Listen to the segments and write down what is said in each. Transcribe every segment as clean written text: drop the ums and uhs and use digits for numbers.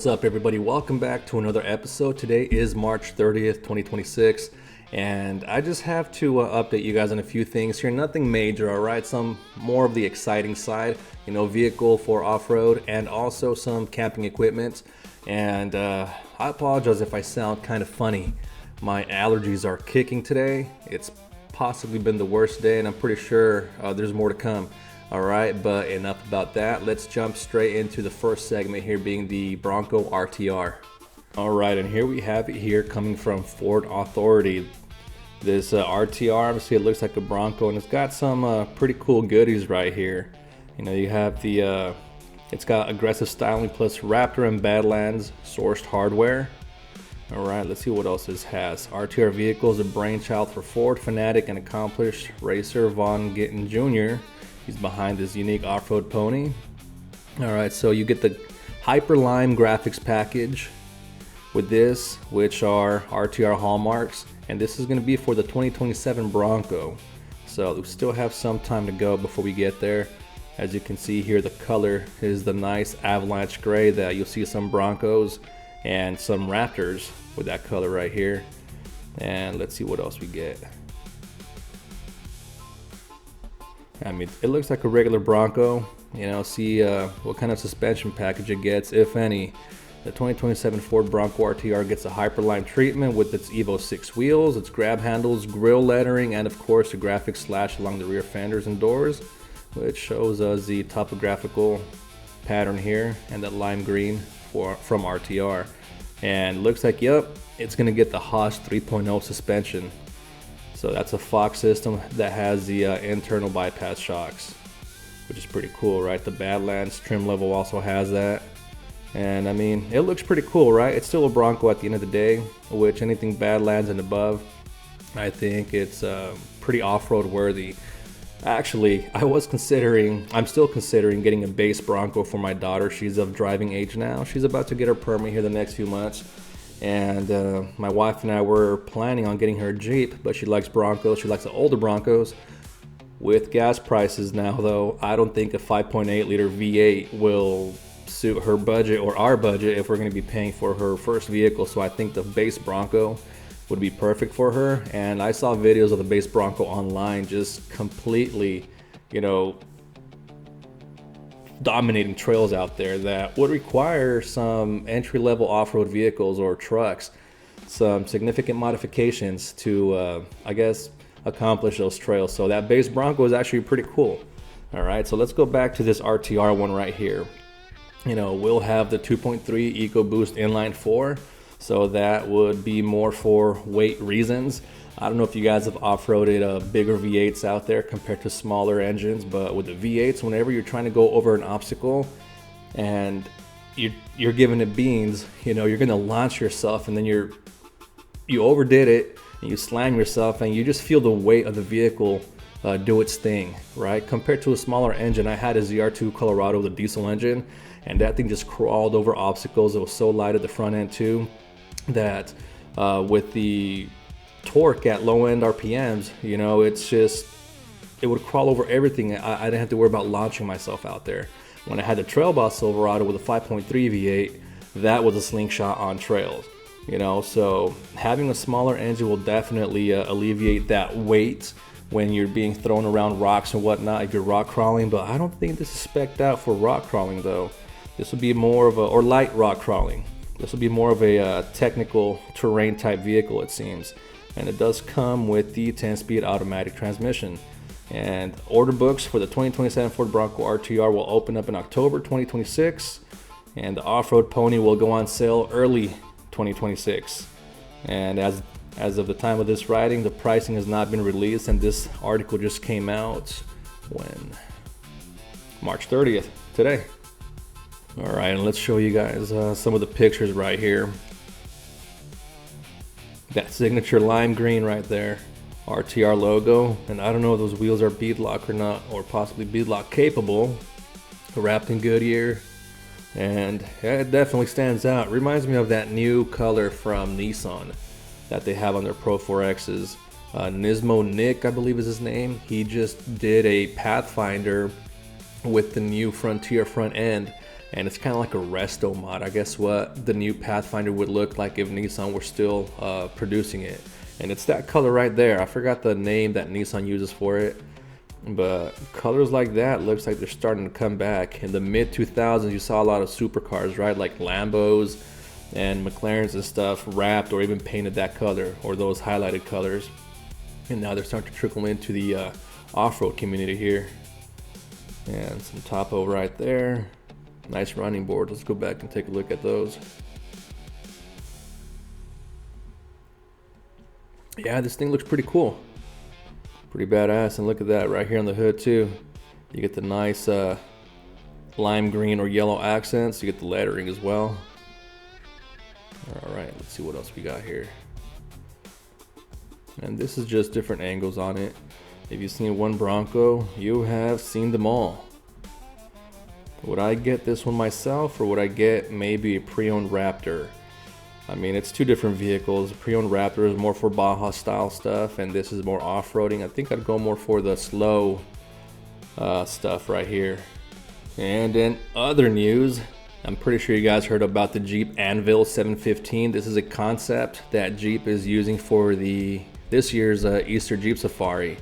What's up, everybody? Welcome back to another episode. Today is March 30th, 2026, and I just have to update you guys on a few things here. Nothing major, all right? Some more of the exciting side, vehicle for off-road and also some camping equipment. And I apologize if I sound kind of funny. My allergies are kicking today. It's possibly been the worst day, and I'm pretty sure there's more to come. All right, but enough about that. Let's jump straight into the first segment here, being the Bronco RTR. All right, and here we have it here coming from Ford Authority. This RTR, obviously it looks like a Bronco, and it's got some pretty cool goodies right here. You have the, it's got aggressive styling plus Raptor and Badlands sourced hardware. All right, let's see what else this has. RTR vehicle is a brainchild for Ford fanatic and accomplished racer Von Gittin Jr. He's behind this unique off-road pony. All right, so you get the Hyper Lime graphics package with this, which are RTR hallmarks, and this is going to be for the 2027 Bronco. So we still have some time to go before we get there. As you can see here, the color is the nice avalanche gray that you'll see some Broncos and some Raptors with that color right here. And let's see what else we get. I mean, it looks like a regular Bronco. See what kind of suspension package it gets, if any. The 2027 Ford Bronco RTR gets a Hyperline treatment with its Evo 6 wheels, its grab handles, grille lettering, and of course the graphic slash along the rear fenders and doors, which shows us the topographical pattern here and that lime green from RTR. And looks like, yep, it's gonna get the Haas 3.0 suspension. So that's a Fox system that has the internal bypass shocks, which is pretty cool, right? The Badlands trim level also has that. And I mean, it looks pretty cool, right? It's still a Bronco at the end of the day, which anything Badlands and above, I think it's pretty off-road worthy. Actually, I'm still considering getting a base Bronco for my daughter. She's of driving age now. She's about to get her permit here the next few months. And my wife and I were planning on getting her a Jeep, but she likes Broncos. She likes the older Broncos. With gas prices now, though, I don't think a 5.8 liter V8 will suit her budget or our budget if we're going to be paying for her first vehicle. So I think the base Bronco would be perfect for her. And I saw videos of the base Bronco online just completely, dominating trails out there that would require some entry-level off-road vehicles or trucks, some significant modifications to I guess accomplish those trails. So that base Bronco is actually pretty cool. All right, so let's go back to this RTR one right here. We'll have the 2.3 EcoBoost inline 4, so that would be more for weight reasons. I don't know if you guys have off-roaded bigger V8s out there compared to smaller engines, but with the V8s, whenever you're trying to go over an obstacle and you're giving it beans, you're gonna launch yourself, and then you overdid it and you slam yourself, and you just feel the weight of the vehicle do its thing, right? Compared to a smaller engine, I had a ZR2 Colorado, the diesel engine, and that thing just crawled over obstacles. It was so light at the front end too that with the torque at low end RPMs, it would crawl over everything. I didn't have to worry about launching myself out there. When I had the Trail Boss Silverado with a 5.3 V8, that was a slingshot on trails. So having a smaller engine will definitely alleviate that weight when you're being thrown around rocks and whatnot if you're rock crawling. But I don't think this is spec'd out for rock crawling though. This would be more of or light rock crawling. This will be more of a technical terrain type vehicle, it seems. And it does come with the 10-speed automatic transmission. And order books for the 2027 Ford Bronco RTR will open up in October 2026, and the off-road pony will go on sale early 2026. And as of the time of this writing, the pricing has not been released, and this article just came out when? March 30th, today. All right, and let's show you guys some of the pictures right here. That signature lime green right there, RTR logo, and I don't know if those wheels are beadlock or not, or possibly beadlock capable, wrapped in Goodyear, and yeah, it definitely stands out. Reminds me of that new color from Nissan that they have on their Pro 4Xs. Nismo Nick, I believe is his name. He just did a Pathfinder with the new Frontier front end, and it's kind of like a resto mod. I guess what the new Pathfinder would look like if Nissan were still producing it. And it's that color right there. I forgot the name that Nissan uses for it, but colors like that looks like they're starting to come back. In the mid 2000s, you saw a lot of supercars, right? Like Lambos and McLarens and stuff wrapped or even painted that color or those highlighted colors. And now they're starting to trickle into the off-road community here. And some topo right there. Nice running board. Let's go back and take a look at those. Yeah, this thing looks pretty cool. Pretty badass. And look at that right here on the hood too. You get the nice lime green or yellow accents. You get the lettering as well. All right, let's see what else we got here. And this is just different angles on it. If you've seen one Bronco, you have seen them all. Would I get this one myself, or would I get maybe a pre-owned Raptor? I mean, it's two different vehicles. Pre-owned Raptor is more for Baja style stuff, and this is more off-roading. I think I'd go more for the slow stuff right here. And in other news, I'm pretty sure you guys heard about the Jeep Anvil 715. This is a concept that Jeep is using for this year's Easter Jeep Safari.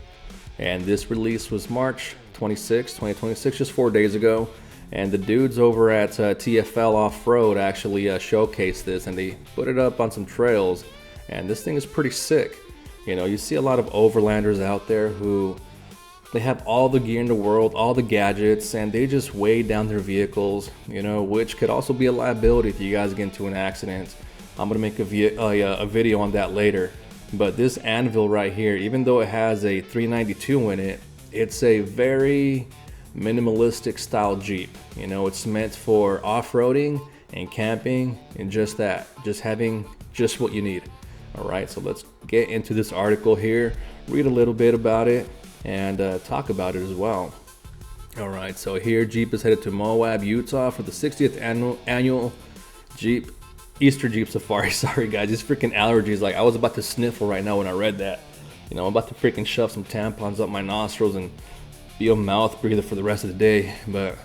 And this release was March 26, 2026, just 4 days ago. And the dudes over at TFL Offroad actually showcased this, and they put it up on some trails. And this thing is pretty sick. You know, you see a lot of overlanders out there who they have all the gear in the world, all the gadgets, and they just weigh down their vehicles, you know, which could also be a liability if you guys get into an accident. I'm gonna make a video on that later. But this Anvil right here, even though it has a 392 in it, it's a very minimalistic style Jeep. You know, it's meant for off-roading and camping and just that, just having just what you need. All right, so let's get into this article here, read a little bit about it, and talk about it as well. All right, so here Jeep is headed to Moab, Utah for the 60th annual Jeep Easter Jeep Safari. Sorry guys, these freaking allergies, like I was about to sniffle right now when I read that. You know, I'm about to freaking shove some tampons up my nostrils and be a mouth breather for the rest of the day. But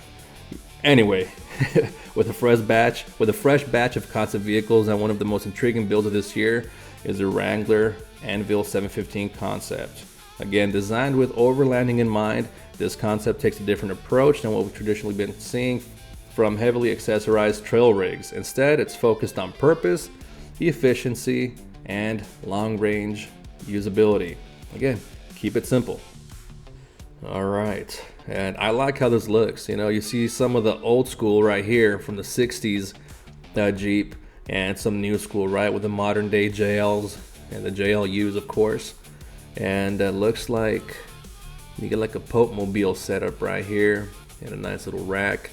anyway, with a fresh batch of concept vehicles, and one of the most intriguing builds of this year is the Wrangler Anvil 715 concept. Again, designed with overlanding in mind, this concept takes a different approach than what we've traditionally been seeing from heavily accessorized trail rigs. Instead, it's focused on purpose, efficiency, and long-range usability. Again, keep it simple. All right, and I like how this looks. You know, you see some of the old school right here from the 60s Jeep, and some new school, right, with the modern day JLs and the JLUs, of course. And it looks like you get like a Pope Mobile setup right here and a nice little rack.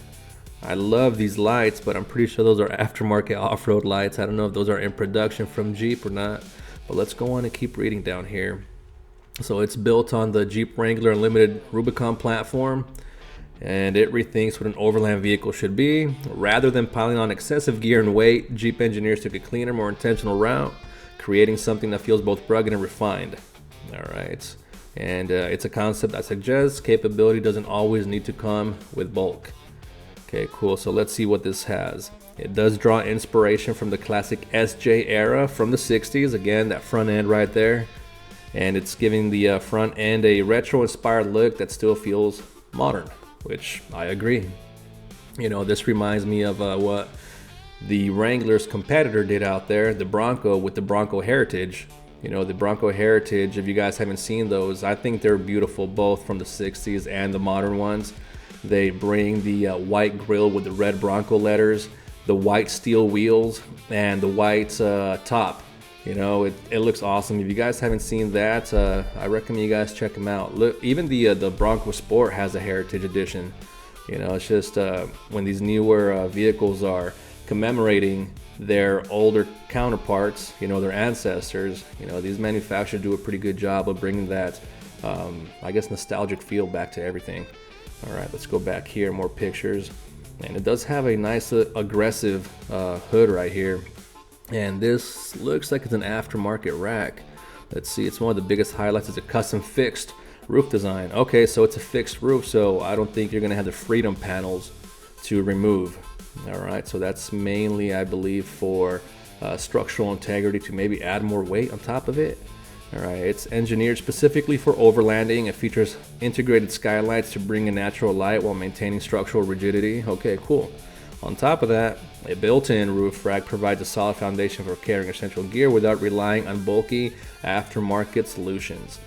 I love these lights, but I'm pretty sure those are aftermarket off-road lights. I don't know if those are in production from Jeep or not, but let's go on and keep reading down here. So it's built on the Jeep Wrangler Unlimited Rubicon platform, and it rethinks what an overland vehicle should be. Rather than piling on excessive gear and weight, Jeep engineers took a cleaner, more intentional route, creating something that feels both rugged and refined. All right, and it's a concept that suggests capability doesn't always need to come with bulk. Okay, cool. So let's see what this has. It does draw inspiration from the classic SJ era from the 60s. Again, that front end right there. And it's giving the front end a retro-inspired look that still feels modern, which I agree. You know, this reminds me of what the Wrangler's competitor did out there, the Bronco, with the Bronco Heritage. You know, the Bronco Heritage, if you guys haven't seen those, I think they're beautiful, both from the 60s and the modern ones. They bring the white grille with the red Bronco letters, the white steel wheels, and the white top. You know, it looks awesome. If you guys haven't seen that, I recommend you guys check them out. Look, even the Bronco Sport has a Heritage Edition. You know, it's just when these newer vehicles are commemorating their older counterparts, you know, their ancestors, you know, these manufacturers do a pretty good job of bringing that, I guess, nostalgic feel back to everything. All right, let's go back here, more pictures. And it does have a nice aggressive hood right here. And this looks like it's an aftermarket rack. Let's see, it's one of the biggest highlights. It's a custom fixed roof design. Okay, so it's a fixed roof, so I don't think you're gonna have the freedom panels to remove. All right, so that's mainly, I believe, for structural integrity, to maybe add more weight on top of it. All right, it's engineered specifically for overlanding. It features integrated skylights to bring in natural light while maintaining structural rigidity. Okay, cool. On top of that, a built-in roof rack provides a solid foundation for carrying essential gear without relying on bulky aftermarket solutions.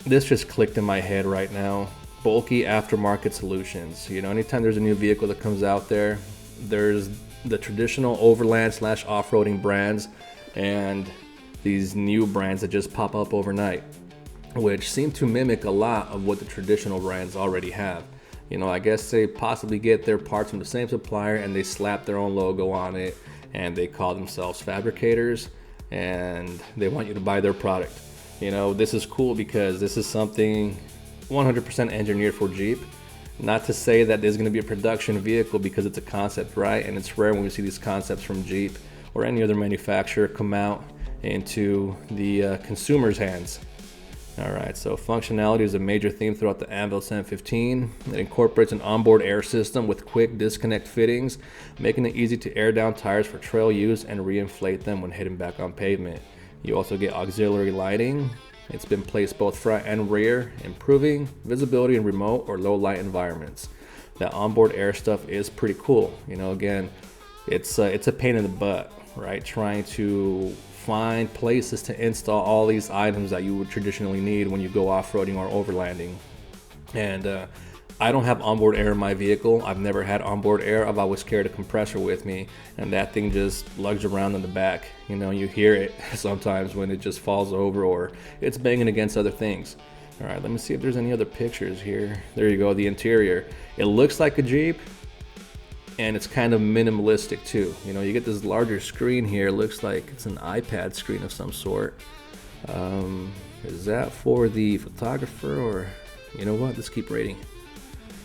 This just clicked in my head right now. Bulky aftermarket solutions. You know, anytime there's a new vehicle that comes out there, there's the traditional overland / off-roading brands and these new brands that just pop up overnight, which seem to mimic a lot of what the traditional brands already have. You know, I guess they possibly get their parts from the same supplier and they slap their own logo on it and they call themselves fabricators and they want you to buy their product. You know, this is cool because this is something 100% engineered for Jeep. Not to say that there's going to be a production vehicle because it's a concept, right? And it's rare when we see these concepts from Jeep or any other manufacturer come out into the consumer's hands. All right, so functionality is a major theme throughout the Anvil 715. It incorporates an onboard air system with quick disconnect fittings, making it easy to air down tires for trail use and reinflate them when hitting back on pavement. You also get auxiliary lighting. It's been placed both front and rear, improving visibility in remote or low light environments. That onboard air stuff is pretty cool. You know, again, it's a pain in the butt, right? Trying to find places to install all these items that you would traditionally need when you go off-roading or overlanding. And I don't have onboard air in my vehicle. I've never had onboard air. I've always carried a compressor with me, and that thing just lugs around in the back. You know, you hear it sometimes when it just falls over or it's banging against other things. All right, let me see if there's any other pictures here. There you go, the interior. It looks like a Jeep, and it's kind of minimalistic too. You know, you get this larger screen here. It looks like it's an iPad screen of some sort. Is that for the photographer, or you know what? Let's keep rating.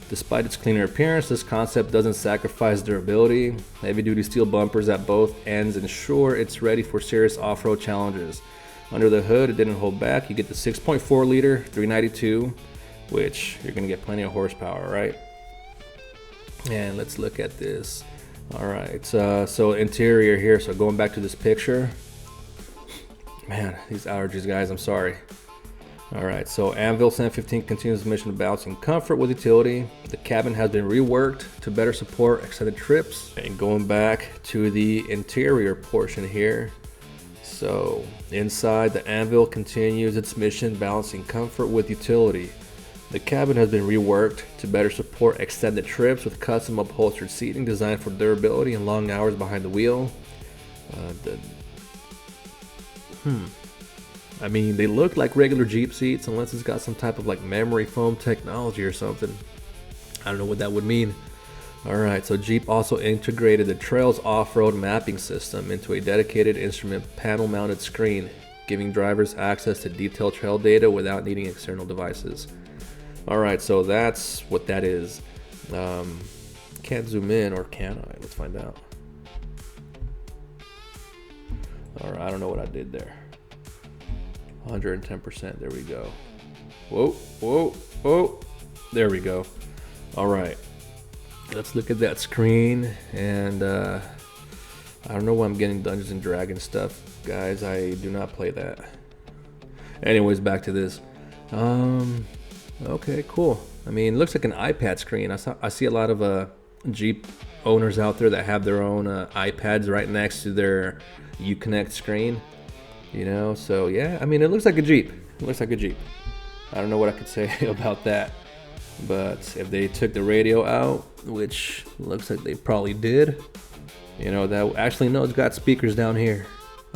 Despite its cleaner appearance, this concept doesn't sacrifice durability. Heavy-duty steel bumpers at both ends ensure it's ready for serious off-road challenges. Under the hood, it didn't hold back. You get the 6.4 liter 392, which you're gonna get plenty of horsepower, right? And let's look at this. All right, so interior here. So going back to this picture, man, these allergies, guys, I'm sorry. All right, so Anvil 715 continues the mission of balancing comfort with utility. The cabin has been reworked to better support extended trips. And going back to the interior portion here. So inside, the Anvil continues its mission balancing comfort with utility. The cabin has been reworked to better support extended trips with custom upholstered seating designed for durability and long hours behind the wheel. I mean, they look like regular Jeep seats unless it's got some type of like memory foam technology or something. I don't know what that would mean. All right, so Jeep also integrated the Trails off-road mapping system into a dedicated instrument panel mounted screen, giving drivers access to detailed trail data without needing external devices. All right, so that's what that is. Can't zoom in, or can I? Let's find out. All right, I don't know what I did there. 110%, there we go. Whoa, whoa, whoa. There we go. All right, let's look at that screen. And I don't know why I'm getting Dungeons and Dragons stuff, guys. I do not play that. Anyways, back to this. Okay, cool. I mean, it looks like an iPad screen. I see a lot of Jeep owners out there that have their own iPads right next to their Uconnect screen. You know, so yeah, I mean, it looks like a Jeep. It looks like a Jeep. I don't know what I could say about that. But if they took the radio out, which looks like they probably did, you know, that actually, no, it's got speakers down here.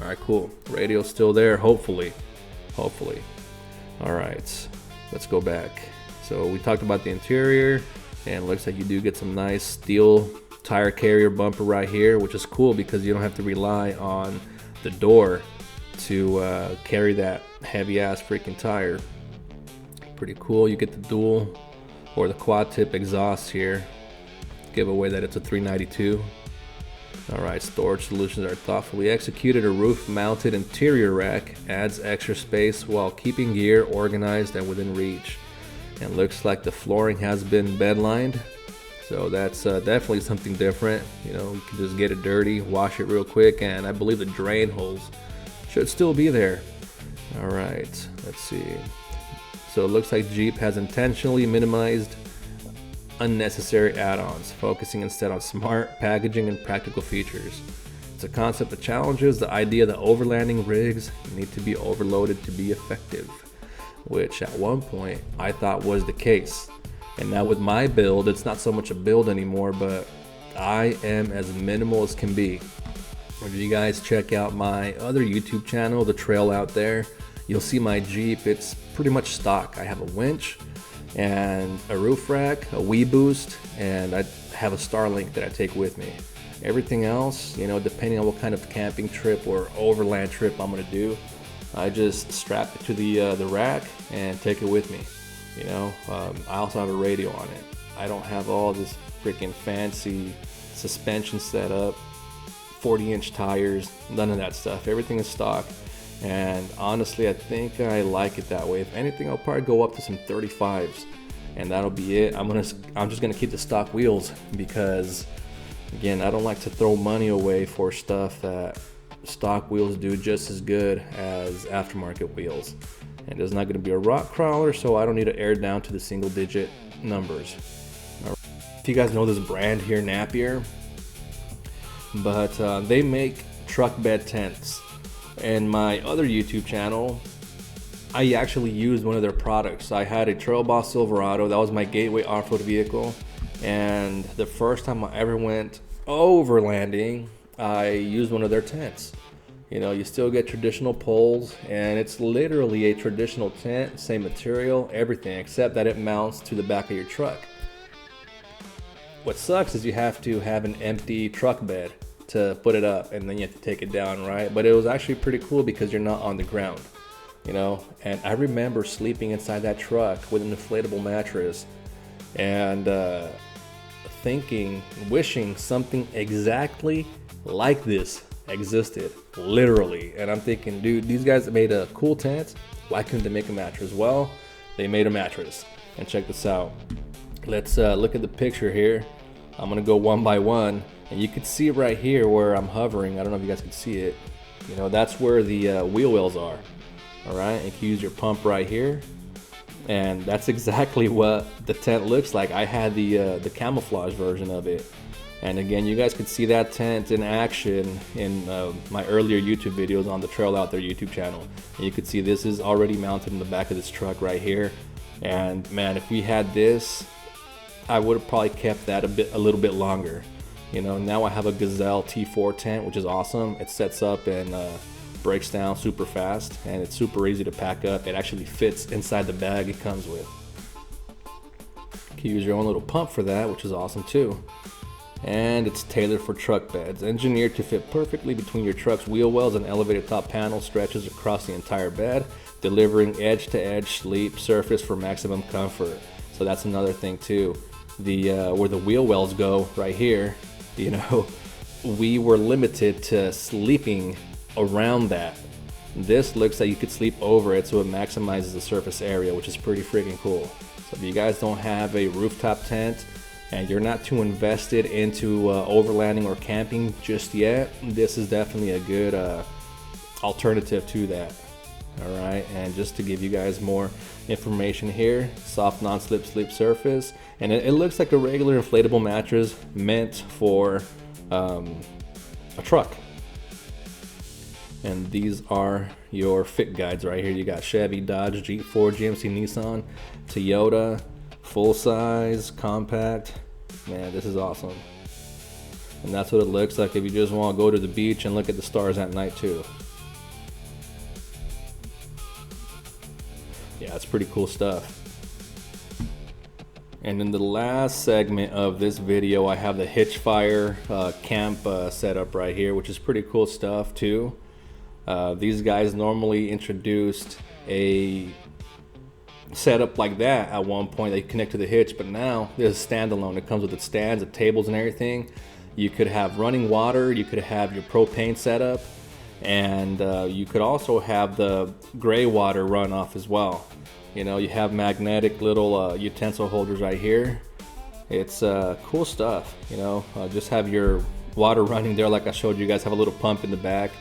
All right, cool. Radio's still there, hopefully. Hopefully. All right, let's go back. So we talked about the interior, and it looks like you do get some nice steel tire carrier bumper right here, which is cool because you don't have to rely on the door to carry that heavy ass freaking tire. Pretty cool. You get the dual or the quad tip exhaust here. Give away that it's a 392. All right, storage solutions are thoughtfully executed. A roof mounted interior rack adds extra space while keeping gear organized and within reach. And looks like the flooring has been bed lined. So that's definitely something different. You know, you can just get it dirty, wash it real quick, and I believe the drain holes should still be there. All right, let's see. So it looks like Jeep has intentionally minimized unnecessary add-ons, focusing instead on smart packaging and practical features. It's a concept that challenges the idea that overlanding rigs need to be overloaded to be effective, which at one point I thought was the case. And now with my build, it's not so much a build anymore, but I am as minimal as can be. If you guys check out my other YouTube channel, The Trail Out There, you'll see my Jeep. It's pretty much stock. I have a winch and a roof rack, a Wii Boost, and I have a Starlink that I take with me. Everything else, you know, depending on what kind of camping trip or overland trip I'm gonna do, I just strap it to the rack and take it with me. You know, I also have a radio on it. I don't have all this freaking fancy suspension setup, 40-inch tires, none of that stuff. Everything is stock. And honestly, I think I like it that way. If anything, I'll probably go up to some 35s, and that'll be it. I'm just gonna keep the stock wheels because, again, I don't like to throw money away for stuff that stock wheels do just as good as aftermarket wheels. And there's not going to be a rock crawler, so I don't need to air down to the single digit numbers. If you guys know this brand here, Napier, but they make truck bed tents. And my other YouTube channel, I actually used one of their products. I had a Trail Boss Silverado. That was my gateway off-road vehicle. And the first time I ever went overlanding, I used one of their tents. You know, you still get traditional poles, and it's literally a traditional tent, same material, everything, except that it mounts to the back of your truck. What sucks is you have to have an empty truck bed to put it up, and then you have to take it down, right? But it was actually pretty cool because you're not on the ground, you know? And I remember sleeping inside that truck with an inflatable mattress and wishing something exactly like this existed, literally. And I'm thinking, dude, these guys made a cool tent, why couldn't they make a mattress? Well, they made a mattress. And check this out. Let's look at the picture here. I'm gonna go one by one, and you can see right here where I'm hovering. I don't know if you guys can see it. You know, that's where the wheel wells are. All right, you can use your pump right here, and that's exactly what the tent looks like. I had the camouflage version of it. And again, you guys could see that tent in action in my earlier YouTube videos on the Trail Out There YouTube channel. And you could see this is already mounted in the back of this truck right here. And man, if we had this, I would have probably kept that a little bit longer. You know, now I have a Gazelle T4 tent, which is awesome. It sets up and breaks down super fast, and it's super easy to pack up. It actually fits inside the bag it comes with. You can use your own little pump for that, which is awesome too. And it's tailored for truck beds, engineered to fit perfectly between your truck's wheel wells. An elevated top panel stretches across the entire bed, delivering edge-to-edge sleep surface for maximum comfort. So that's another thing too. Where the wheel wells go right here, you know, we were limited to sleeping around that. This looks like you could sleep over it, so it maximizes the surface area, which is pretty freaking cool. So if you guys don't have a rooftop tent and you're not too invested into overlanding or camping just yet, this is definitely a good alternative to that. All right, and just to give you guys more information here, soft non-slip sleep surface, and it looks like a regular inflatable mattress meant for a truck. And these are your fit guides right here. You got Chevy, Dodge, Jeep, Ford, GMC, Nissan, Toyota, full size, compact. Man, this is awesome. And that's what it looks like if you just want to go to the beach and look at the stars at night too. Yeah, it's pretty cool stuff. And in the last segment of this video, I have the Hitchfire camp setup right here, which is pretty cool stuff too. These guys normally introduced a setup like that at one point. They connect to the hitch, but now there's a standalone. It comes with its stands, the tables and everything. You could have running water, you could have your propane setup, and you could also have the gray water runoff as well. You know, you have magnetic little utensil holders right here, It's cool stuff, you know. Just have your water running there like I showed you guys, have a little pump in the back.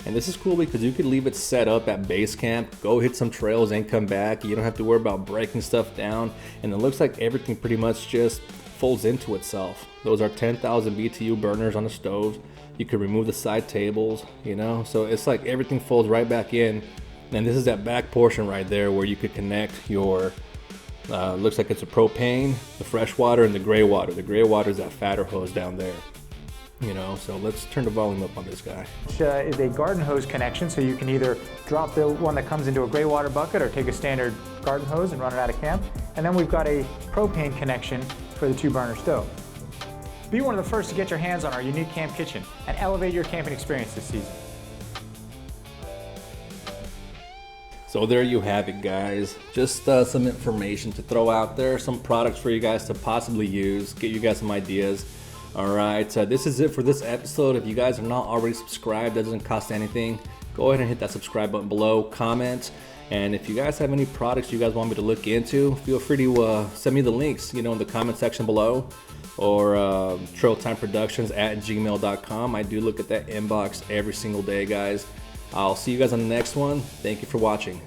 And this is cool because you could leave it set up at base camp, go hit some trails and come back. You don't have to worry about breaking stuff down. And it looks like everything pretty much just folds into itself. Those are 10,000 BTU burners on the stove. You could remove the side tables, you know, so it's like everything folds right back in. And this is that back portion right there where you could connect your looks like it's a propane, the fresh water, and the gray water. The gray water is that fatter hose down there, you know. So let's turn the volume up on this guy. Is a garden hose connection, so you can either drop the one that comes into a gray water bucket or take a standard garden hose and run it out of camp. And then we've got a propane connection for the 2-burner stove. Be one of the first to get your hands on our unique camp kitchen and elevate your camping experience this season. So there you have it, guys. Just some information to throw out there, some products for you guys to possibly use, get you guys some ideas. All right, this is it for this episode. If you guys are not already subscribed, that doesn't cost anything. Go ahead and hit that subscribe button below, comment, and if you guys have any products you guys want me to look into, feel free to send me the links, you know, in the comment section below, or trailtimeproductions@gmail.com. I do look at that inbox every single day, guys. I'll see you guys on the next one. Thank you for watching.